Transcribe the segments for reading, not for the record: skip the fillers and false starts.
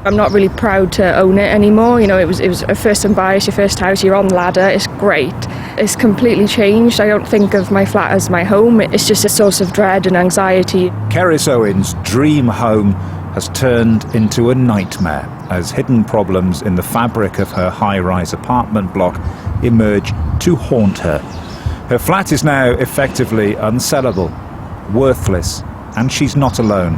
I'm not really proud to own it anymore. You know, it was a first-time buy, it's your first house, you're on the ladder, it's great. It's completely changed. I don't think of my flat as my home. It's just a source of dread and anxiety. Cerys Owen's dream home has turned into a nightmare as hidden problems in the fabric of her high-rise apartment block emerge to haunt her. Her flat is now effectively unsellable, worthless, and she's not alone.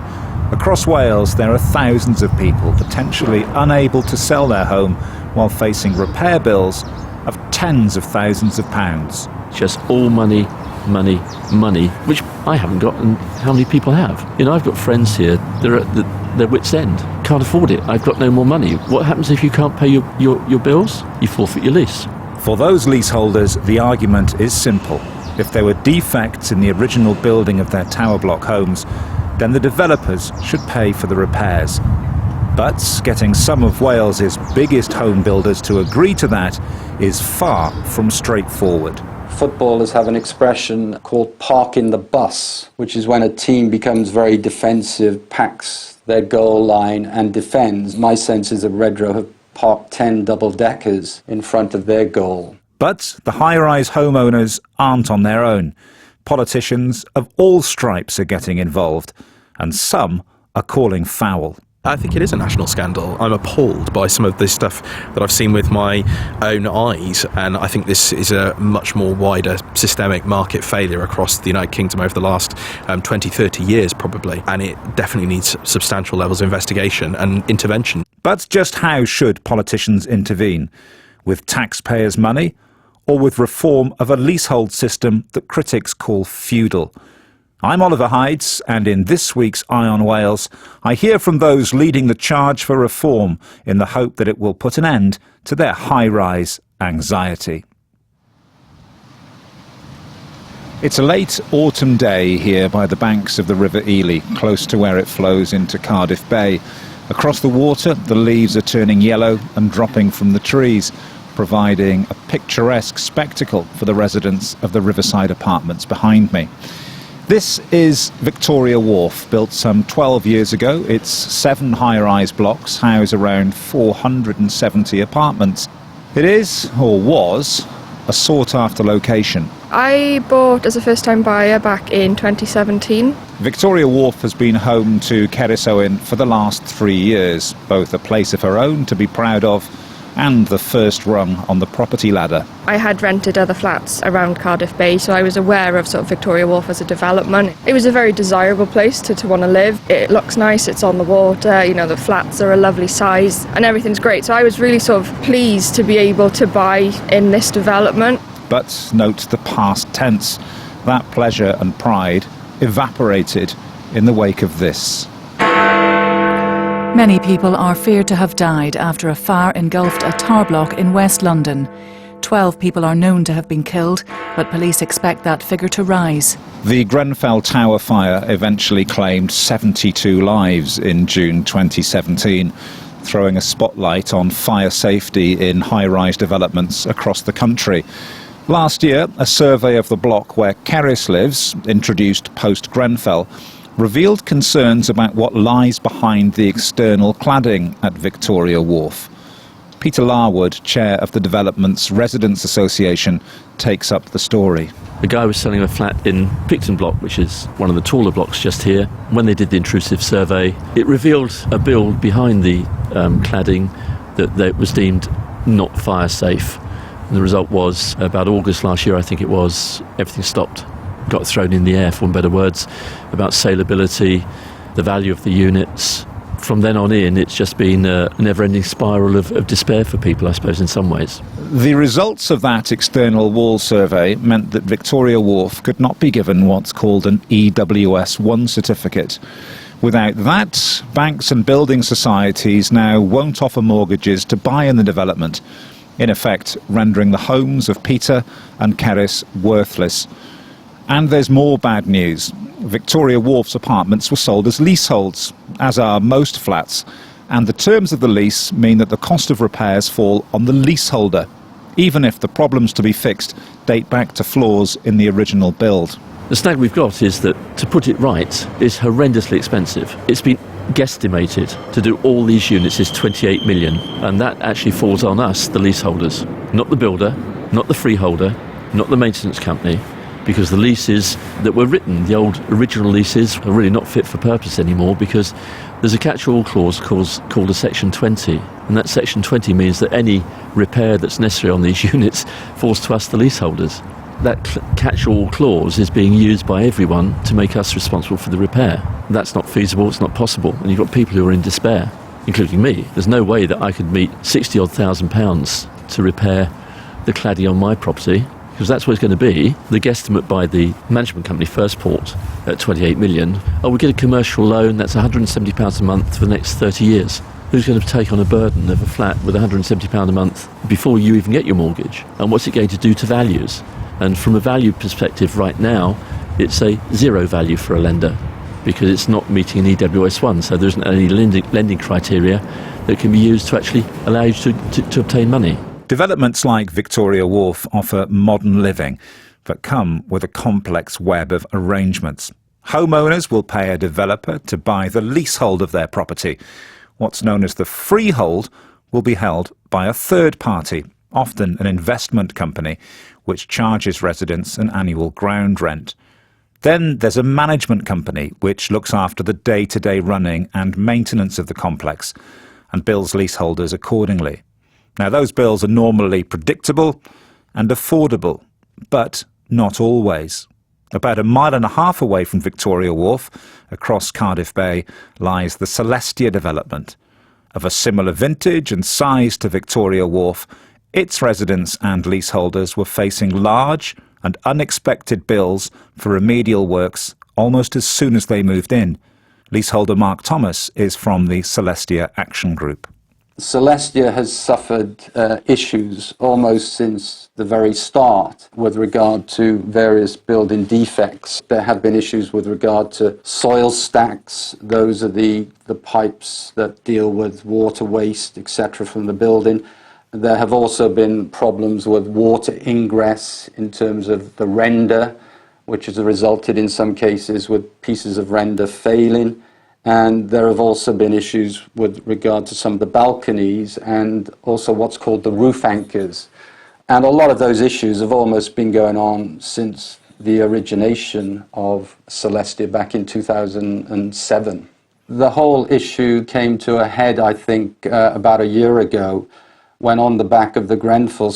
Across Wales, there are thousands of people potentially unable to sell their home while facing repair bills of tens of thousands of pounds. Just all money, money, money, which I haven't got, and how many people have? You know, I've got friends here, they're at their wits' end. Can't afford it, I've got no more money. What happens if you can't pay your bills? You forfeit your lease. For those leaseholders, the argument is simple. If there were defects in the original building of their tower block homes, then the developers should pay for the repairs. But getting some of Wales's biggest home builders to agree to that is far from straightforward. Footballers have an expression called parking the bus, which is when a team becomes very defensive, packs their goal line and defends. My sense is that Redrow have parked 10 double-deckers in front of their goal. But the high-rise homeowners aren't on their own. Politicians of all stripes are getting involved, and some are calling foul. I think it is a national scandal. I'm appalled by some of this stuff that I've seen with my own eyes, and I think this is a much more wider systemic market failure across the United Kingdom over the last 20, 30 years probably, and it definitely needs substantial levels of investigation and intervention. But just how should politicians intervene? With taxpayers' money, or with reform of a leasehold system that critics call feudal? I'm Oliver Hydes, and in this week's Eye on Wales, I hear from those leading the charge for reform in the hope that it will put an end to their high-rise anxiety. It's a late autumn day here by the banks of the River Ely, close to where it flows into Cardiff Bay. Across the water, the leaves are turning yellow and dropping from the trees, providing a picturesque spectacle for the residents of the riverside apartments behind me. This is Victoria Wharf, built some 12 years ago. Its 7 high-rise blocks house around 470 apartments. It is, or was, a sought-after location. I bought as a first-time buyer back in 2017. Victoria Wharf has been home to Cerys Owen for the last 3 years, both a place of her own to be proud of and the first rung on the property ladder. I had rented other flats around Cardiff Bay, so I was aware of sort of Victoria Wharf as a development. It was a very desirable place to want to live. It looks nice, it's on the water, you know, the flats are a lovely size and everything's great. So I was really sort of pleased to be able to buy in this development. But note the past tense. That pleasure and pride evaporated in the wake of this. Many people are feared to have died after a fire engulfed a tower block in West London. 12 people are known to have been killed, but police expect that figure to rise. The Grenfell Tower fire eventually claimed 72 lives in June 2017, throwing a spotlight on fire safety in high-rise developments across the country. Last year, a survey of the block where Cerys lives, introduced post-Grenfell, revealed concerns about what lies behind the external cladding at Victoria Wharf. Peter Larwood, chair of the development's Residents Association, takes up the story. The guy was selling a flat in Picton Block, which is one of the taller blocks just here. When they did the intrusive survey, it revealed a build behind the cladding that was deemed not fire safe. And the result was, about August last year, I think it was, everything stopped. Got thrown in the air, for better words, about saleability, the value of the units. From then on in, it's just been a never-ending spiral of despair for people, I suppose, in some ways. The results of that external wall survey meant that Victoria Wharf could not be given what's called an EWS1 certificate. Without that, banks and building societies now won't offer mortgages to buy in the development, in effect rendering the homes of Peter and Cerys worthless. And there's more bad news. Victoria Wharf's apartments were sold as leaseholds, as are most flats, and the terms of the lease mean that the cost of repairs fall on the leaseholder, even if the problems to be fixed date back to flaws in the original build. The snag we've got is that to put it right is horrendously expensive. It's been guesstimated to do all these units is 28 million, and that actually falls on us, the leaseholders, not the builder, not the freeholder, not the maintenance company, because the leases that were written, the old original leases, are really not fit for purpose anymore, because there's a catch-all clause called a Section 20, and that Section 20 means that any repair that's necessary on these units falls to us, the leaseholders. That catch-all clause is being used by everyone to make us responsible for the repair. That's not feasible, it's not possible, and you've got people who are in despair, including me. There's no way that I could meet £60,000 to repair the cladding on my property, because that's what it's going to be. The guesstimate by the management company, First Port, at 28 million. Oh, we get a commercial loan, that's £170 a month for the next 30 years. Who's going to take on a burden of a flat with £170 a month before you even get your mortgage? And what's it going to do to values? And from a value perspective right now, it's a zero value for a lender, because it's not meeting an EWS1, so there isn't any lending criteria that can be used to actually allow you to obtain money. Developments like Victoria Wharf offer modern living, but come with a complex web of arrangements. Homeowners will pay a developer to buy the leasehold of their property. What's known as the freehold will be held by a third party, often an investment company, which charges residents an annual ground rent. Then there's a management company which looks after the day-to-day running and maintenance of the complex and bills leaseholders accordingly. Now, those bills are normally predictable and affordable, but not always. About 1.5 miles away from Victoria Wharf, across Cardiff Bay, lies the Celestia development. Of a similar vintage and size to Victoria Wharf, its residents and leaseholders were facing large and unexpected bills for remedial works almost as soon as they moved in. Leaseholder Mark Thomas is from the Celestia Action Group. Celestia has suffered issues almost since the very start with regard to various building defects. There have been issues with regard to soil stacks. Those are the pipes that deal with water waste, etc., from the building. There have also been problems with water ingress in terms of the render, which has resulted in some cases with pieces of render failing. And there have also been issues with regard to some of the balconies and also what's called the roof anchors. And a lot of those issues have almost been going on since the origination of Celestia back in 2007. The whole issue came to a head, I think, about a year ago, when on the back of the Grenfell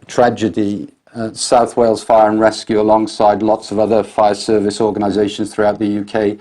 tragedy, South Wales Fire and Rescue, alongside lots of other fire service organisations throughout the UK,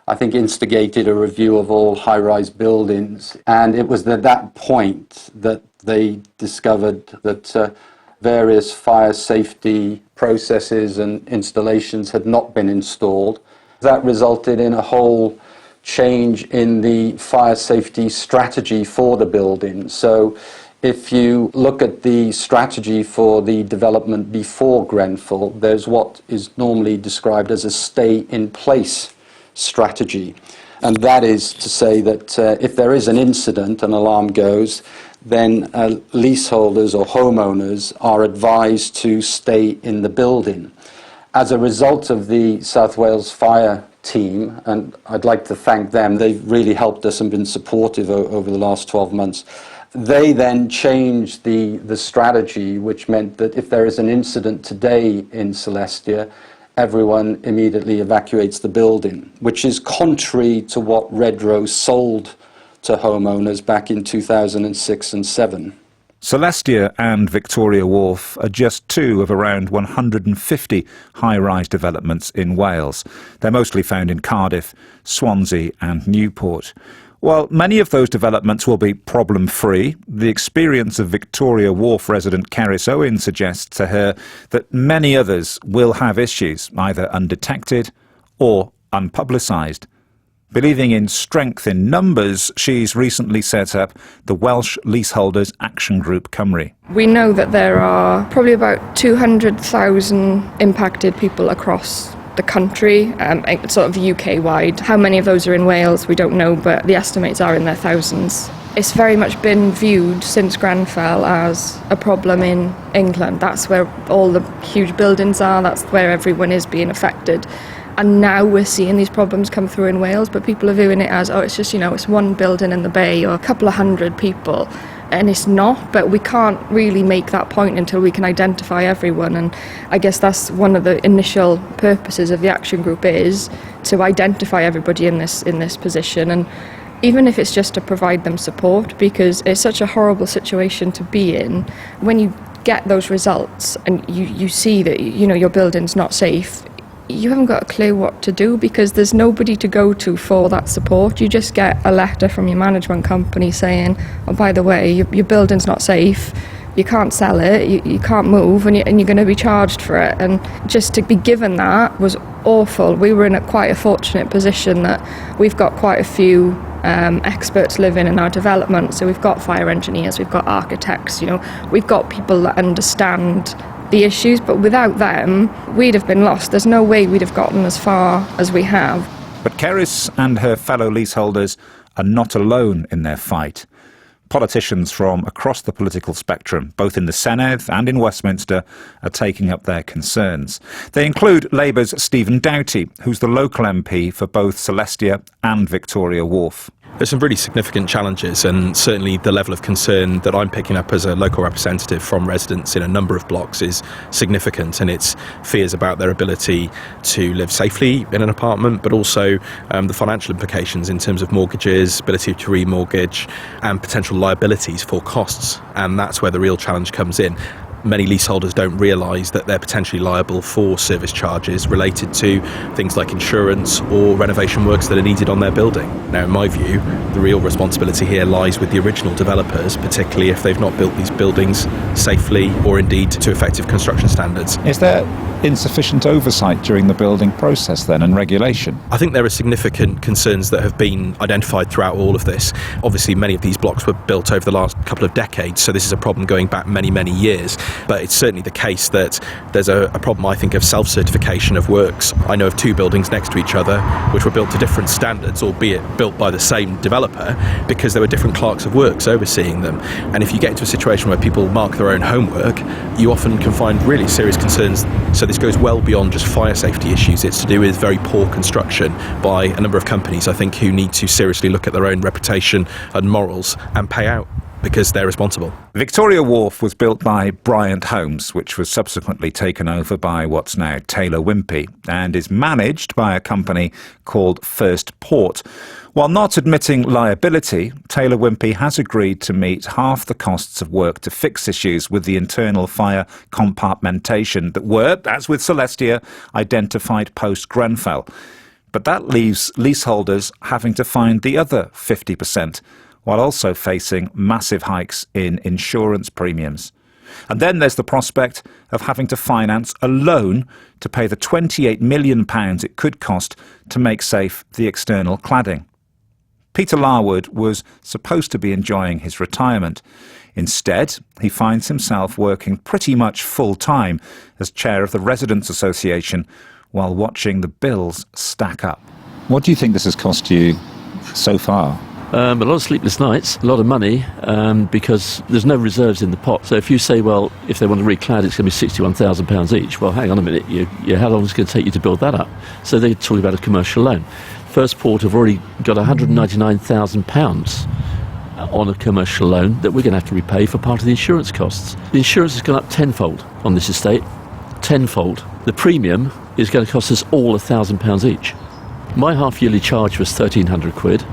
I think instigated a review of all high-rise buildings. And it was at that point that they discovered that various fire safety processes and installations had not been installed. That resulted in a whole change in the fire safety strategy for the building. So if you look at the strategy for the development before Grenfell, there's what is normally described as a stay-in-place strategy. And that is to say that if there is an incident, an alarm goes, then leaseholders or homeowners are advised to stay in the building. As a result of the South Wales Fire team, and I'd like to thank them, they've really helped us and been supportive over the last 12 months, they then changed the strategy, which meant that if there is an incident today in Celestia, everyone immediately evacuates the building, which is contrary to what Redrow sold to homeowners back in 2006 and 2007. Celestia and Victoria Wharf are just two of around 150 high-rise developments in Wales. They're mostly found in Cardiff, Swansea and Newport. While many of those developments will be problem-free, the experience of Victoria Wharf resident Cerys Owen suggests to her that many others will have issues, either undetected or unpublicised. Believing in strength in numbers, she's recently set up the Welsh Leaseholders Action Group Cymru. We know that there are probably about 200,000 impacted people across the country, sort of UK-wide. How many of those are in Wales, we don't know, but the estimates are in their thousands. It's very much been viewed since Grenfell as a problem in England. That's where all the huge buildings are, that's where everyone is being affected. And now we're seeing these problems come through in Wales, but people are viewing it as, oh, it's just, it's one building in the bay or a couple of hundred people. And it's not, but we can't really make that point until we can identify everyone. And I guess that's one of the initial purposes of the action group, is to identify everybody in this position. And even if it's just to provide them support, because it's such a horrible situation to be in. When you get those results and you see that, your building's not safe, you haven't got a clue what to do, because there's nobody to go to for that support. You just get a letter from your management company saying, oh, by the way, your building's not safe, you can't sell it, you can't move, and you're going to be charged for it. And just to be given that was awful. We were in quite a fortunate position that we've got quite a few experts living in our development. So we've got fire engineers, we've got architects, we've got people that understand the issues, but without them, we'd have been lost. There's no way we'd have gotten as far as we have. But Cerys and her fellow leaseholders are not alone in their fight. Politicians from across the political spectrum, both in the Senedd and in Westminster, are taking up their concerns. They include Labour's Stephen Doughty, who's the local MP for both Celestia and Victoria Wharf. There's some really significant challenges, and certainly the level of concern that I'm picking up as a local representative from residents in a number of blocks is significant, and it's fears about their ability to live safely in an apartment, but also the financial implications in terms of mortgages, ability to remortgage, and potential liabilities for costs. And that's where the real challenge comes in. Many leaseholders don't realise that they're potentially liable for service charges related to things like insurance or renovation works that are needed on their building. Now, in my view, the real responsibility here lies with the original developers, particularly if they've not built these buildings safely or indeed to effective construction standards. Is there insufficient oversight during the building process then, and regulation? I think there are significant concerns that have been identified throughout all of this. Obviously, many of these blocks were built over the last couple of decades, so this is a problem going back many, many years. But it's certainly the case that there's a problem, I think, of self-certification of works. I know of two buildings next to each other which were built to different standards, albeit built by the same developer, because there were different clerks of works overseeing them. And if you get into a situation where people mark their own homework, you often can find really serious concerns. So this goes well beyond just fire safety issues. It's to do with very poor construction by a number of companies, I think, who need to seriously look at their own reputation and morals and pay out, because they're responsible. Victoria Wharf was built by Bryant Homes, which was subsequently taken over by what's now Taylor Wimpey, and is managed by a company called First Port. While not admitting liability, Taylor Wimpey has agreed to meet half the costs of work to fix issues with the internal fire compartmentation that were, as with Celestia, identified post-Grenfell. But that leaves leaseholders having to find the other 50%, while also facing massive hikes in insurance premiums. And then there's the prospect of having to finance a loan to pay the £28 million it could cost to make safe the external cladding. Peter Larwood was supposed to be enjoying his retirement. Instead, he finds himself working pretty much full-time as chair of the Residents' Association while watching the bills stack up. What do you think this has cost you so far? A lot of sleepless nights, a lot of money, because there's no reserves in the pot. So if you say, well, if they want to reclad, it's going to be £61,000 each. Well, hang on a minute, how long is it going to take you to build that up? So they're talking about a commercial loan. First Port have already got £199,000 on a commercial loan that we're going to have to repay for part of the insurance costs. The insurance has gone up tenfold on this estate, tenfold. The premium is going to cost us all £1,000 each. My half-yearly charge was £1,300.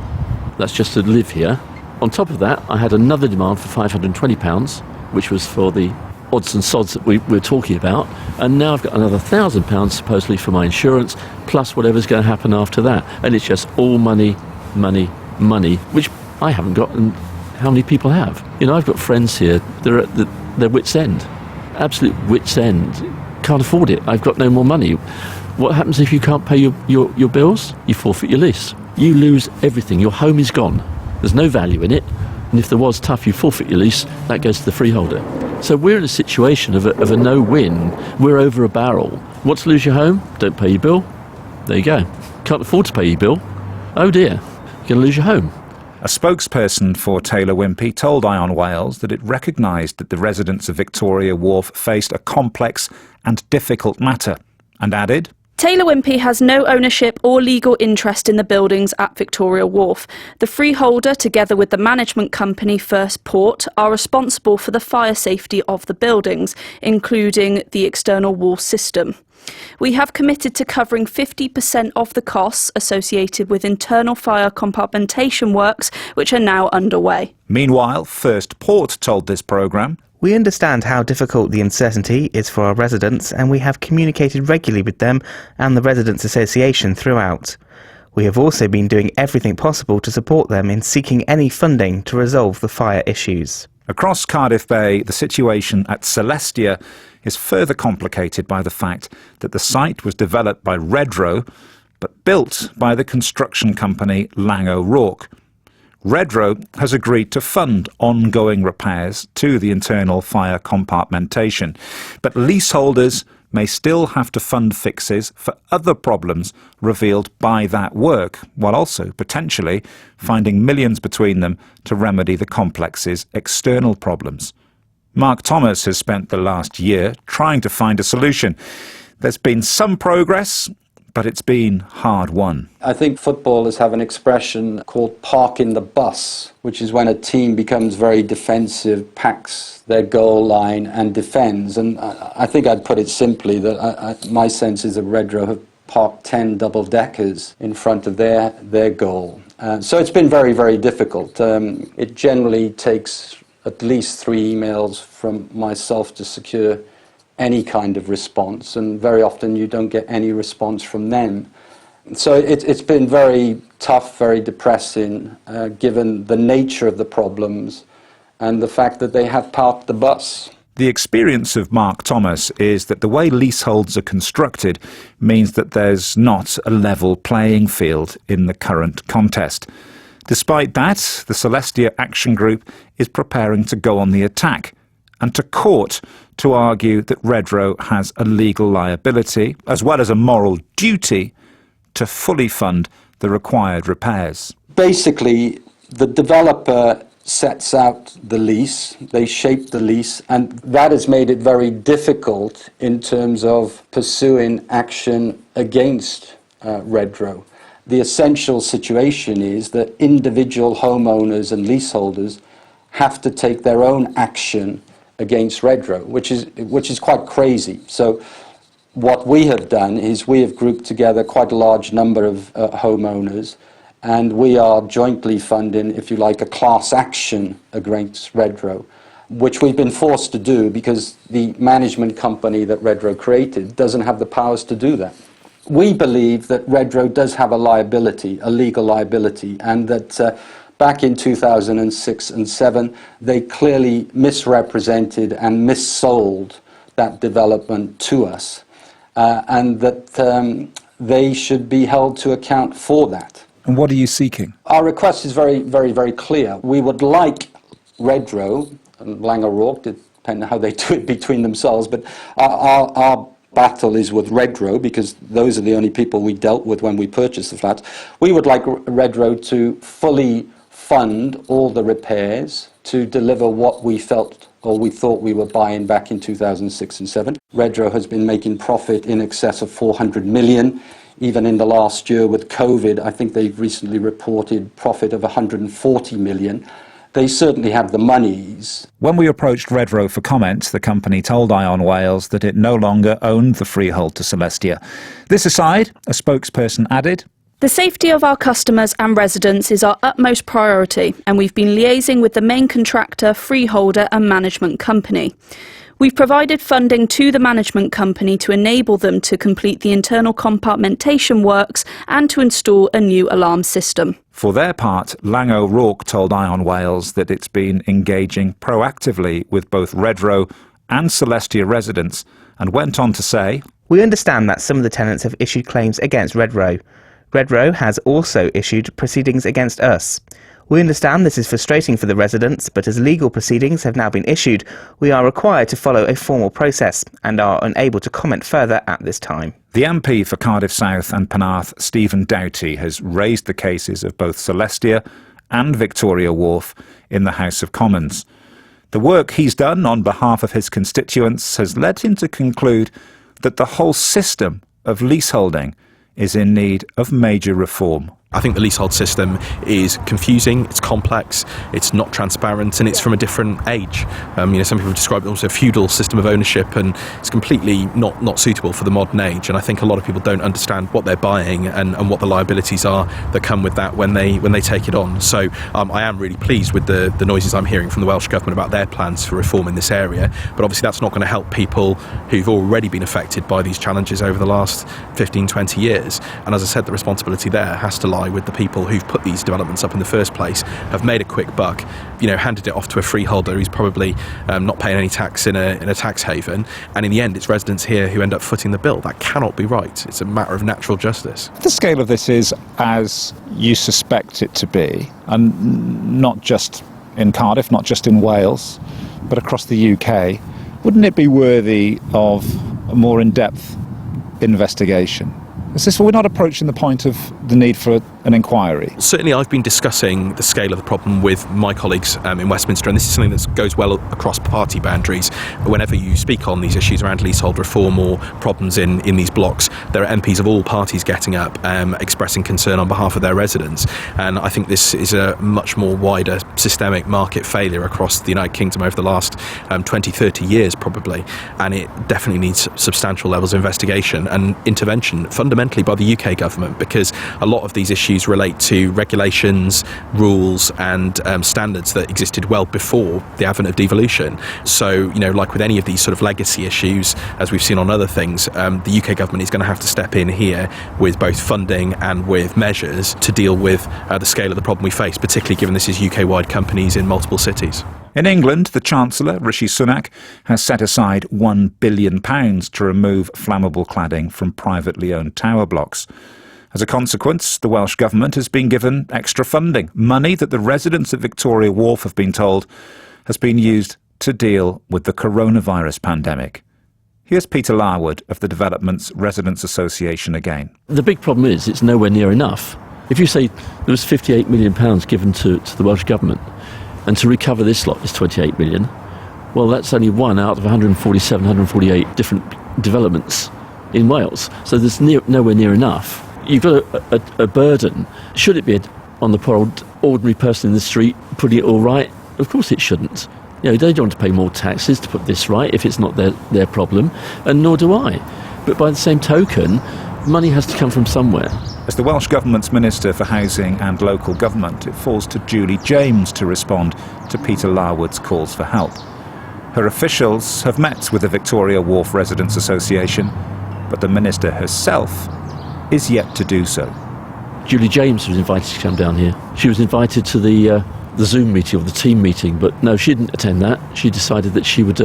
That's just to live here. On top of that, I had another demand for £520, which was for the odds and sods that we were talking about. And now I've got another £1,000 supposedly for my insurance, plus whatever's going to happen after that. And it's just all money, money, money, which I haven't got, and how many people have? I've got friends here, they're at their wits' end, absolute wits' end. Can't afford it. I've got no more money. What happens if you can't pay your bills? You forfeit your lease. You lose everything. Your home is gone. There's no value in it. And if there was tough, you forfeit your lease. That goes to the freeholder. So we're in a situation of a no-win. We're over a barrel. Want to lose your home? Don't pay your bill. There you go. Can't afford to pay your bill? Oh dear. You're going to lose your home. A spokesperson for Taylor Wimpey told Ion Wales that it recognised that the residents of Victoria Wharf faced a complex and difficult matter, and added, Taylor Wimpey has no ownership or legal interest in the buildings at Victoria Wharf. The freeholder, together with the management company First Port, are responsible for the fire safety of the buildings, including the external wall system. We have committed to covering 50% of the costs associated with internal fire compartmentation works, which are now underway. Meanwhile, First Port told this programme, "We understand how difficult the uncertainty is for our residents, and we have communicated regularly with them and the Residents' Association throughout. We have also been doing everything possible to support them in seeking any funding to resolve the fire issues." Across Cardiff Bay, the situation at Celestia is further complicated by the fact that the site was developed by Redrow, but built by the construction company Laing O'Rourke. Redrow has agreed to fund ongoing repairs to the internal fire compartmentation, but leaseholders may still have to fund fixes for other problems revealed by that work, while also potentially finding millions between them to remedy the complex's external problems. Mark Thomas has spent the last year trying to find a solution. There's been some progress, but it's been hard won. I think footballers have an expression called park in the bus, which is when a team becomes very defensive, packs their goal line and defends. And I think I'd put it simply that my sense is that Redrow have parked 10 double-deckers in front of their goal. So it's been very, very difficult. It generally takes at least 3 emails from myself to secure any kind of response, and very often you don't get any response from them. So it's been very tough, very depressing, given the nature of the problems and the fact that they have parked the bus. The experience of Mark Thomas is that the way leaseholds are constructed means that there's not a level playing field in the current contest. Despite that, the Celestia Action Group is preparing to go on the attack and to court to argue that Redrow has a legal liability, as well as a moral duty, to fully fund the required repairs. Basically, the developer sets out the lease, they shape the lease, and that has made it very difficult in terms of pursuing action against Redrow. The essential situation is that individual homeowners and leaseholders have to take their own action against Redrow, which is quite crazy. So what we have done is we have grouped together quite a large number of homeowners, and we are jointly funding, if you like, a class action against Redrow, which we've been forced to do because the management company that Redrow created doesn't have the powers to do that. We believe that Redrow does have a liability, a legal liability, and that back in 2006 and 2007, they clearly misrepresented and missold that development to us, and that they should be held to account for that. And what are you seeking? Our request is very, very, very clear. We would like Redrow and Laing O'Rourke, depending on how they do it between themselves, but our battle is with Redrow because those are the only people we dealt with when we purchased the flats. We would like Redrow to fully fund all the repairs to deliver what we felt or we thought we were buying back in 2006 and 2007. Redrow has been making profit in excess of 400 million. Even in the last year with COVID, I think they've recently reported profit of 140 million. They certainly have the monies. When we approached Redrow for comment, the company told Ion Wales that it no longer owned the freehold to Celestia. This aside, a spokesperson added, "The safety of our customers and residents is our utmost priority, and we've been liaising with the main contractor, freeholder and management company. We've provided funding to the management company to enable them to complete the internal compartmentation works and to install a new alarm system." For their part, Laing O'Rourke told Ion Wales that it's been engaging proactively with both Redrow and Celestia residents, and went on to say, "We understand that some of the tenants have issued claims against Redrow. Redrow has also issued proceedings against us. We understand this is frustrating for the residents, but as legal proceedings have now been issued, we are required to follow a formal process and are unable to comment further at this time." The MP for Cardiff South and Penarth, Stephen Doughty, has raised the cases of both Celestia and Victoria Wharf in the House of Commons. The work he's done on behalf of his constituents has led him to conclude that the whole system of leaseholding is in need of major reform. I think the leasehold system is confusing, it's complex, it's not transparent, and it's from a different age. Some people describe it as a feudal system of ownership, and it's completely not suitable for the modern age. And I think a lot of people don't understand what they're buying and what the liabilities are that come with that when they take it on. So I am really pleased with the noises I'm hearing from the Welsh Government about their plans for reform in this area. But obviously that's not going to help people who've already been affected by these challenges over the last 15, 20 years. And as I said, the responsibility there has to lie with the people who've put these developments up in the first place, have made a quick buck, handed it off to a freeholder who's probably not paying any tax in a tax haven, and in the end it's residents here who end up footing the bill. That cannot be right. It's a matter of natural justice. If the scale of this is as you suspect it to be, and not just in Cardiff, not just in Wales, but across the UK, wouldn't it be worthy of a more in-depth investigation? We're not approaching the point of the need for an inquiry. Certainly I've been discussing the scale of the problem with my colleagues in Westminster, and this is something that goes well across party boundaries. Whenever you speak on these issues around leasehold reform or problems in these blocks, there are MPs of all parties getting up, expressing concern on behalf of their residents. And I think this is a much more wider systemic market failure across the United Kingdom over the last 20, 30 years probably. And it definitely needs substantial levels of investigation and intervention, fundamentally by the UK government, because a lot of these issues relate to regulations, rules and standards that existed well before the advent of devolution. So, like with any of these sort of legacy issues, as we've seen on other things, the UK government is going to have to step in here with both funding and with measures to deal with the scale of the problem we face, particularly given this is UK-wide companies in multiple cities. In England, the Chancellor, Rishi Sunak, has set aside £1 billion to remove flammable cladding from privately owned tower blocks. As a consequence, the Welsh Government has been given extra funding, money that the residents of Victoria Wharf have been told has been used to deal with the coronavirus pandemic. Here's Peter Larwood of the Development's Residents Association again. The big problem is it's nowhere near enough. If you say there was £58 million given to the Welsh Government, and to recover this lot is 28 million, well, that's only one out of 147, 148 different developments in Wales. So there's nowhere near enough. You've got a burden. Should it be on the poor ordinary person in the street putting it all right? Of course it shouldn't. They don't want to pay more taxes to put this right if it's not their problem, and nor do I. But by the same token, money has to come from somewhere. As the Welsh Government's Minister for Housing and Local Government, it falls to Julie James to respond to Peter Larwood's calls for help. Her officials have met with the Victoria Wharf Residents Association, but the Minister herself is yet to do so. Julie James was invited to come down here. She was invited to the Zoom meeting or the team meeting, but no, she didn't attend that. She decided that she would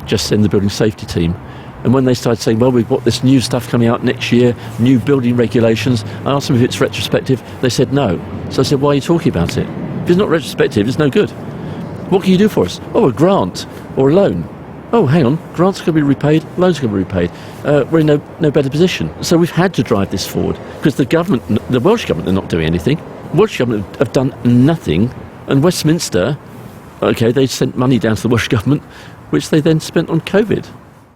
just send the building safety team. And when they started saying, well, we've got this new stuff coming out next year, new building regulations, I asked them if it's retrospective. They said no. So I said, why are you talking about it? If it's not retrospective, it's no good. What can you do for us? Oh, a grant or a loan. Oh, hang on, grants are going to be repaid, loans are going to be repaid. We're in no better position. So we've had to drive this forward because the Welsh Government are not doing anything. The Welsh Government have done nothing. And Westminster, OK, they sent money down to the Welsh Government, which they then spent on COVID.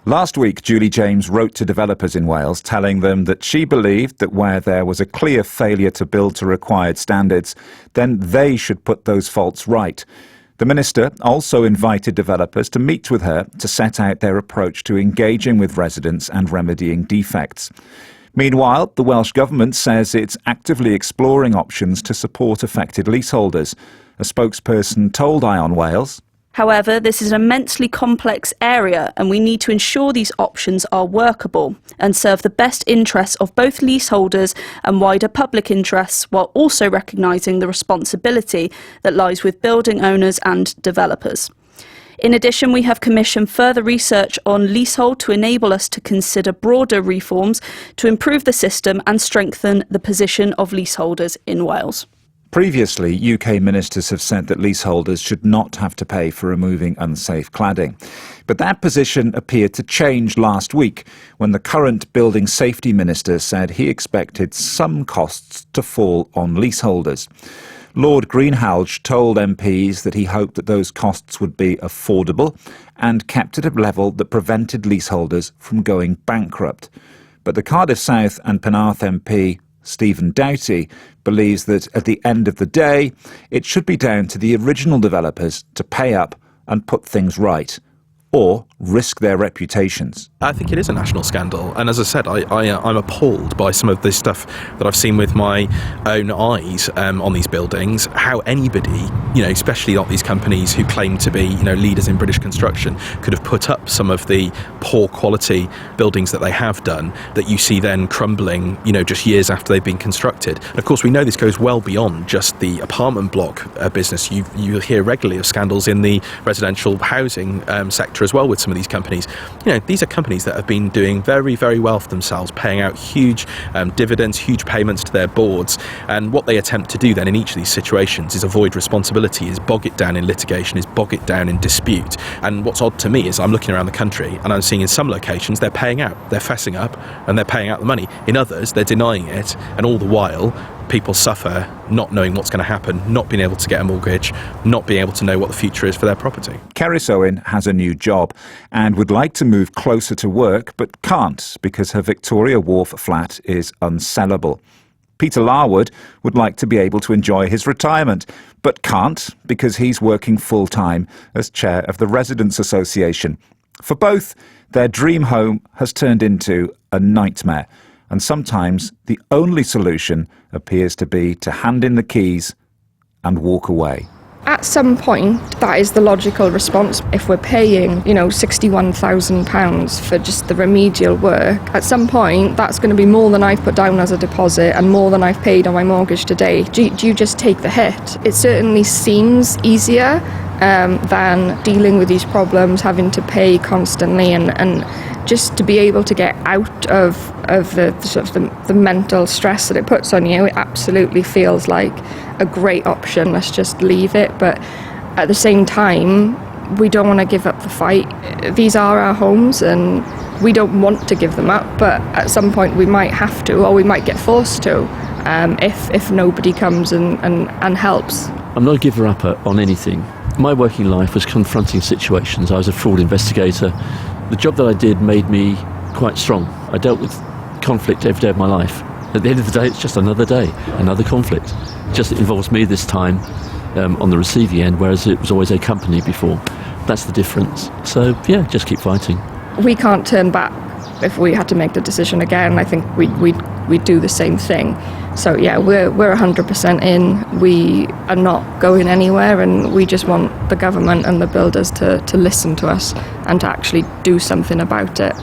Last week, Julie James wrote to developers in Wales telling them that she believed that where there was a clear failure to build to required standards, then they should put those faults right. The Minister also invited developers to meet with her to set out their approach to engaging with residents and remedying defects. Meanwhile, the Welsh Government says it's actively exploring options to support affected leaseholders. A spokesperson told Ion Wales, However, this is an immensely complex area and we need to ensure these options are workable and serve the best interests of both leaseholders and wider public interests, while also recognising the responsibility that lies with building owners and developers. In addition, we have commissioned further research on leasehold to enable us to consider broader reforms to improve the system and strengthen the position of leaseholders in Wales. Previously, UK ministers have said that leaseholders should not have to pay for removing unsafe cladding. But that position appeared to change last week when the current building safety minister said he expected some costs to fall on leaseholders. Lord Greenhalgh told MPs that he hoped that those costs would be affordable and kept at a level that prevented leaseholders from going bankrupt. But the Cardiff South and Penarth MP, Stephen Doughty, believes that at the end of the day, it should be down to the original developers to pay up and put things right, or risk their reputations. I think it is a national scandal, and as I said, I'm appalled by some of this stuff that I've seen with my own eyes on these buildings. How anybody, especially not these companies who claim to be, leaders in British construction, could have put up some of the poor quality buildings that they have done, that you see then crumbling, just years after they've been constructed. And of course, we know this goes well beyond just the apartment block business. You hear regularly of scandals in the residential housing sector as well with some of these companies. These are companies that have been doing very, very well for themselves, paying out huge dividends, huge payments to their boards, and what they attempt to do then in each of these situations is avoid responsibility, is bog it down in litigation, is bog it down in dispute. And what's odd to me is I'm looking around the country and I'm seeing in some locations they're paying out, they're fessing up and they're paying out the money. In others they're denying it, and all the while people suffer not knowing what's going to happen, not being able to get a mortgage, not being able to know what the future is for their property. Cerys Owen has a new job and would like to move closer to work but can't because her Victoria Wharf flat is unsellable. Peter Larwood would like to be able to enjoy his retirement but can't because he's working full-time as chair of the Residents Association. For both, their dream home has turned into a nightmare, and sometimes the only solution appears to be to hand in the keys and walk away. At some point, that is the logical response. If we're paying, £61,000 for just the remedial work, at some point that's going to be more than I've put down as a deposit and more than I've paid on my mortgage today. Do you just take the hit? It certainly seems easier than dealing with these problems, having to pay constantly, and just to be able to get out of the mental stress that it puts on you. It absolutely feels like a great option. Let's just leave it. But at the same time, we don't want to give up the fight. These are our homes and we don't want to give them up, but at some point we might have to, or we might get forced to, if nobody comes and helps. I'm not a giver up on anything. My working life was confronting situations. I was a fraud investigator. The job that I did made me quite strong. I dealt with conflict every day of my life. At the end of the day, it's just another day, another conflict. Just it involves me this time on the receiving end, whereas it was always a company before. That's the difference. So, yeah, just keep fighting. We can't turn back. If we had to make the decision again, I think we'd do the same thing. So, yeah, we're 100% in. We are not going anywhere, and we just want the government and the builders to listen to us and to actually do something about it.